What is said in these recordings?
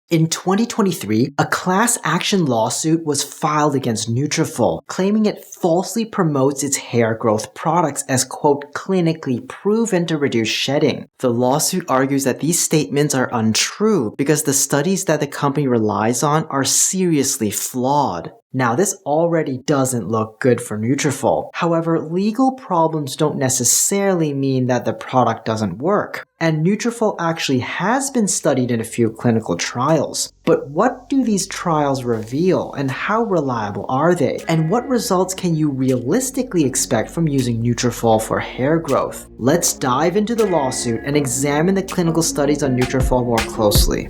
In 2023, a class action lawsuit was filed against Nutrafol, claiming it falsely promotes its hair growth products as, quote, clinically proven to reduce shedding. The lawsuit argues that these statements are untrue because the studies that the company relies on are seriously flawed. Now, this already doesn't look good for Nutrafol. However, legal problems don't necessarily mean that the product doesn't work. And Nutrafol actually has been studied in a few clinical trials. But what do these trials reveal, and how reliable are they? And what results can you realistically expect from using Nutrafol for hair growth? Let's dive into the lawsuit and examine the clinical studies on Nutrafol more closely.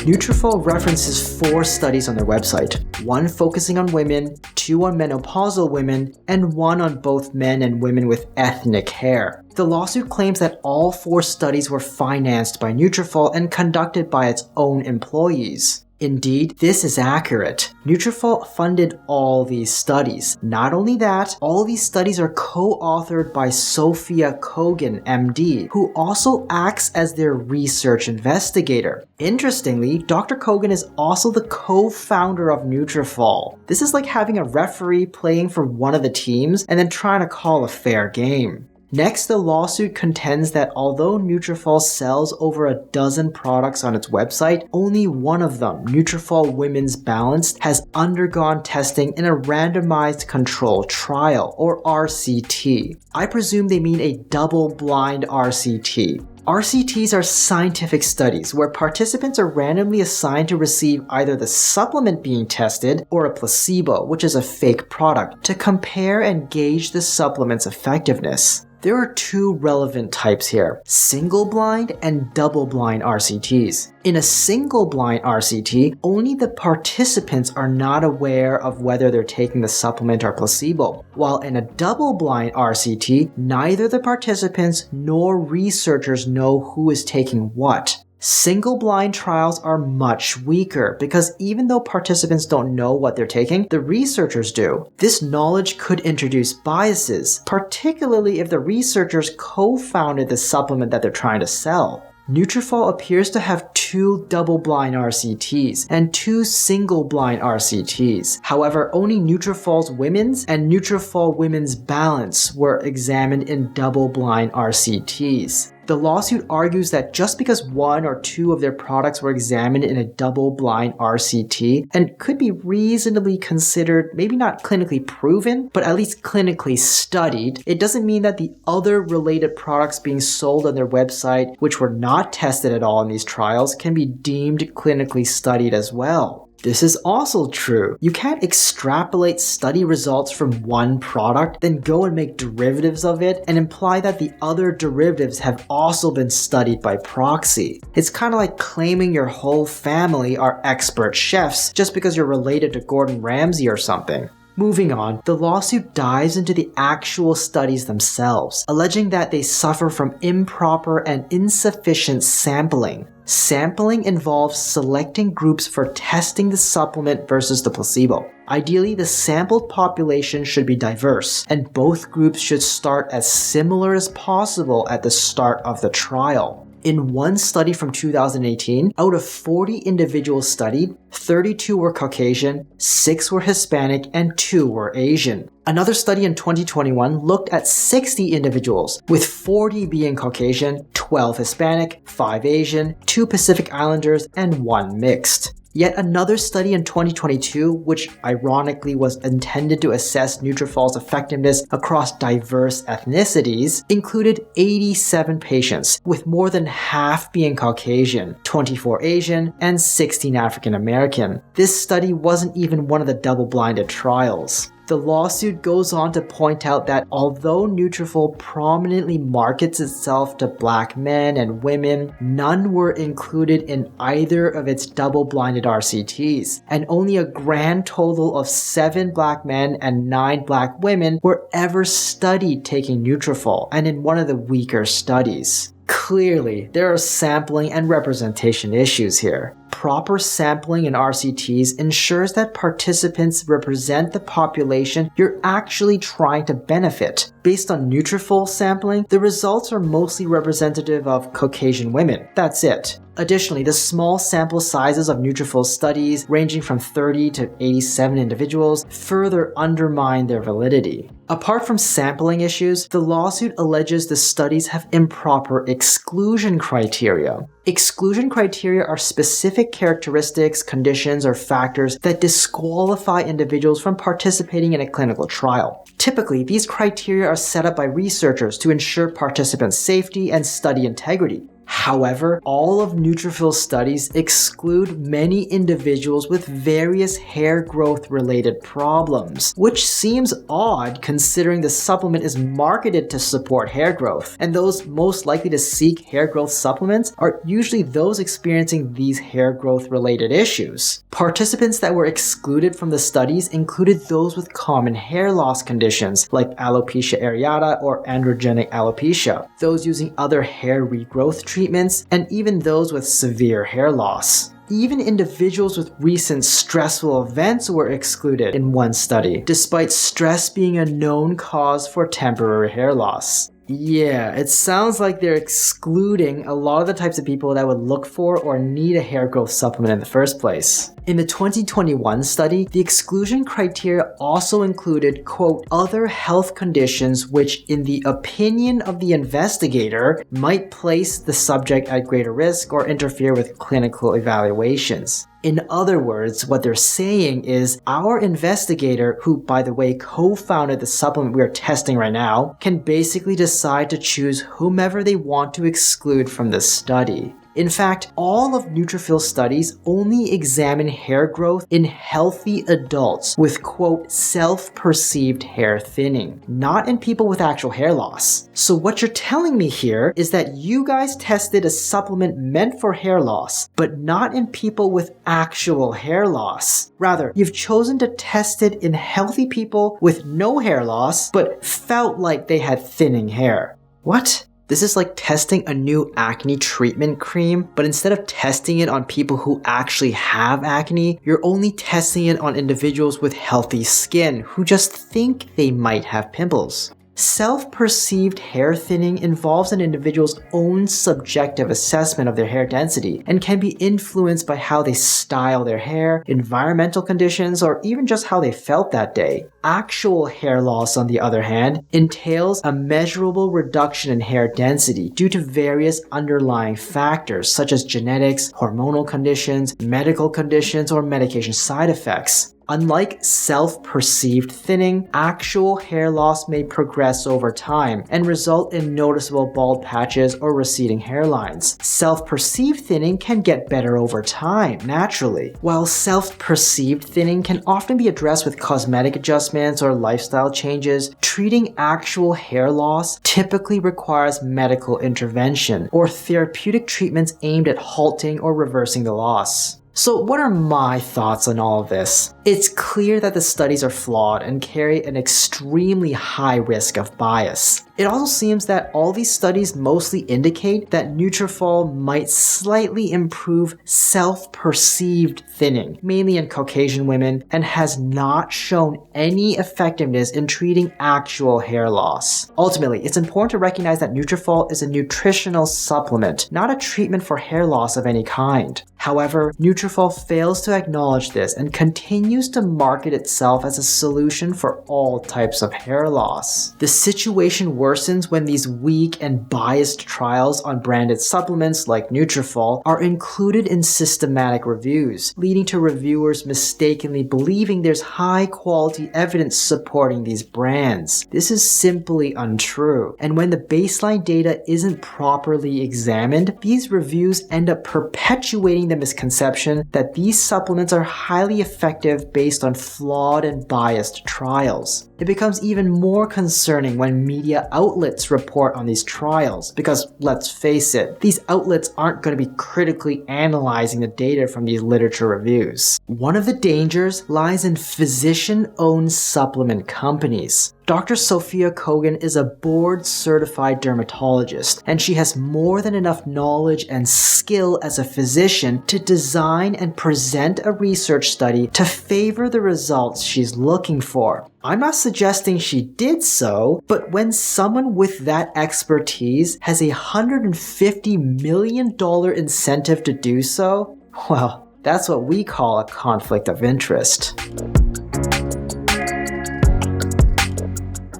Nutrafol references 4 studies on their website, 1 focusing on women, 2 on menopausal women, and 1 on both men and women with ethnic hair. The lawsuit claims that all 4 studies were financed by Nutrafol and conducted by its own employees. Indeed, this is accurate. Nutrafol funded all these studies. Not only that, all these studies are co-authored by Sophia Kogan, MD, who also acts as their research investigator. Interestingly, Dr. Kogan is also the co-founder of Nutrafol. This is like having a referee playing for one of the teams and then trying to call a fair game. Next, the lawsuit contends that although Nutrafol sells over a dozen products on its website, only one of them, Nutrafol Women's Balanced, has undergone testing in a randomized control trial, or RCT. I presume they mean a double-blind RCT. RCTs are scientific studies where participants are randomly assigned to receive either the supplement being tested or a placebo, which is a fake product, to compare and gauge the supplement's effectiveness. There are 2 relevant types here, single-blind and double-blind RCTs. In a single-blind RCT, only the participants are not aware of whether they're taking the supplement or placebo, while in a double-blind RCT, neither the participants nor researchers know who is taking what. Single-blind trials are much weaker because even though participants don't know what they're taking, the researchers do. This knowledge could introduce biases, particularly if the researchers co-founded the supplement that they're trying to sell. Nutrafol appears to have 2 double-blind RCTs and 2 single-blind RCTs. However, only Nutrafol's Women's and Nutrafol Women's Balance were examined in double-blind RCTs. The lawsuit argues that just because 1 or 2 of their products were examined in a double-blind RCT and could be reasonably considered maybe not clinically proven, but at least clinically studied, it doesn't mean that the other related products being sold on their website, which were not tested at all in these trials, can be deemed clinically studied as well. This is also true. You can't extrapolate study results from one product, then go and make derivatives of it and imply that the other derivatives have also been studied by proxy. It's kind of like claiming your whole family are expert chefs just because you're related to Gordon Ramsay or something. Moving on, the lawsuit dives into the actual studies themselves, alleging that they suffer from improper and insufficient sampling. Sampling involves selecting groups for testing the supplement versus the placebo. Ideally, the sampled population should be diverse, and both groups should start as similar as possible at the start of the trial. In one study from 2018, out of 40 individuals studied, 32 were Caucasian, 6 were Hispanic, and 2 were Asian. Another study in 2021 looked at 60 individuals, with 40 being Caucasian, 12 Hispanic, 5 Asian, 2 Pacific Islanders, and 1 mixed. Yet another study in 2022, which ironically was intended to assess Nutrafol's effectiveness across diverse ethnicities, included 87 patients, with more than half being Caucasian, 24 Asian, and 16 African American. This study wasn't even one of the double-blinded trials. The lawsuit goes on to point out that although Nutrafol prominently markets itself to black men and women, none were included in either of its double-blinded RCTs, and only a grand total of 7 black men and 9 black women were ever studied taking Nutrafol, and in one of the weaker studies. Clearly, there are sampling and representation issues here. Proper sampling in RCTs ensures that participants represent the population you're actually trying to benefit. Based on Nutrafol sampling, the results are mostly representative of Caucasian women. That's it. Additionally, the small sample sizes of Nutrafol studies, ranging from 30 to 87 individuals, further undermine their validity. Apart from sampling issues, the lawsuit alleges the studies have improper exclusion criteria. Exclusion criteria are specific characteristics, conditions, or factors that disqualify individuals from participating in a clinical trial. Typically, these criteria are set up by researchers to ensure participants' safety and study integrity. However, all of Nutrafol's studies exclude many individuals with various hair growth related problems, which seems odd considering the supplement is marketed to support hair growth, and those most likely to seek hair growth supplements are usually those experiencing these hair growth related issues. Participants that were excluded from the studies included those with common hair loss conditions like alopecia areata or androgenic alopecia, those using other hair regrowth treatments, and even those with severe hair loss. Even individuals with recent stressful events were excluded in one study, despite stress being a known cause for temporary hair loss. Yeah, it sounds like they're excluding a lot of the types of people that would look for or need a hair growth supplement in the first place. In the 2021 study, the exclusion criteria also included, quote, other health conditions which, in the opinion of the investigator, might place the subject at greater risk or interfere with clinical evaluations. In other words, what they're saying is our investigator, who by the way co-founded the supplement we are testing right now, can basically decide to choose whomever they want to exclude from the study. In fact, all of Nutrafol's studies only examine hair growth in healthy adults with, quote, self-perceived hair thinning, not in people with actual hair loss. So what you're telling me here is that you guys tested a supplement meant for hair loss, but not in people with actual hair loss. Rather, you've chosen to test it in healthy people with no hair loss, but felt like they had thinning hair. What? This is like testing a new acne treatment cream, but instead of testing it on people who actually have acne, you're only testing it on individuals with healthy skin who just think they might have pimples. Self-perceived hair thinning involves an individual's own subjective assessment of their hair density and can be influenced by how they style their hair, environmental conditions, or even just how they felt that day. Actual hair loss, on the other hand, entails a measurable reduction in hair density due to various underlying factors such as genetics, hormonal conditions, medical conditions, or medication side effects. Unlike self-perceived thinning, actual hair loss may progress over time and result in noticeable bald patches or receding hairlines. Self-perceived thinning can get better over time, naturally. While self-perceived thinning can often be addressed with cosmetic adjustments or lifestyle changes, treating actual hair loss typically requires medical intervention or therapeutic treatments aimed at halting or reversing the loss. So what are my thoughts on all of this? It's clear that the studies are flawed and carry an extremely high risk of bias. It also seems that all these studies mostly indicate that Nutrafol might slightly improve self-perceived thinning, mainly in Caucasian women, and has not shown any effectiveness in treating actual hair loss. Ultimately, it's important to recognize that Nutrafol is a nutritional supplement, not a treatment for hair loss of any kind. However, Nutrafol fails to acknowledge this and continues to market itself as a solution for all types of hair loss. The situation worsens when these weak and biased trials on branded supplements like Nutrafol are included in systematic reviews, leading to reviewers mistakenly believing there's high-quality evidence supporting these brands. This is simply untrue, and when the baseline data isn't properly examined, these reviews end up perpetuating the misconception that these supplements are highly effective based on flawed and biased trials. It becomes even more concerning when media outlets report on these trials, because let's face it, these outlets aren't going to be critically analyzing the data from these literature reviews. One of the dangers lies in physician-owned supplement companies. Dr. Sophia Kogan is a board-certified dermatologist, and she has more than enough knowledge and skill as a physician to design and present a research study to favor the results she's looking for. I'm not suggesting she did so, but when someone with that expertise has $150 million incentive to do so, well, that's what we call a conflict of interest.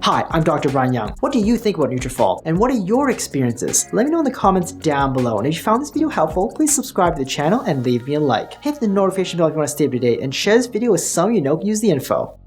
Hi, I'm Dr. Brian Young. What do you think about Nutrafol? And what are your experiences? Let me know in the comments down below. And if you found this video helpful, please subscribe to the channel and leave me a like. Hit the notification bell if you want to stay up to date, and share this video with someone you know can use the info.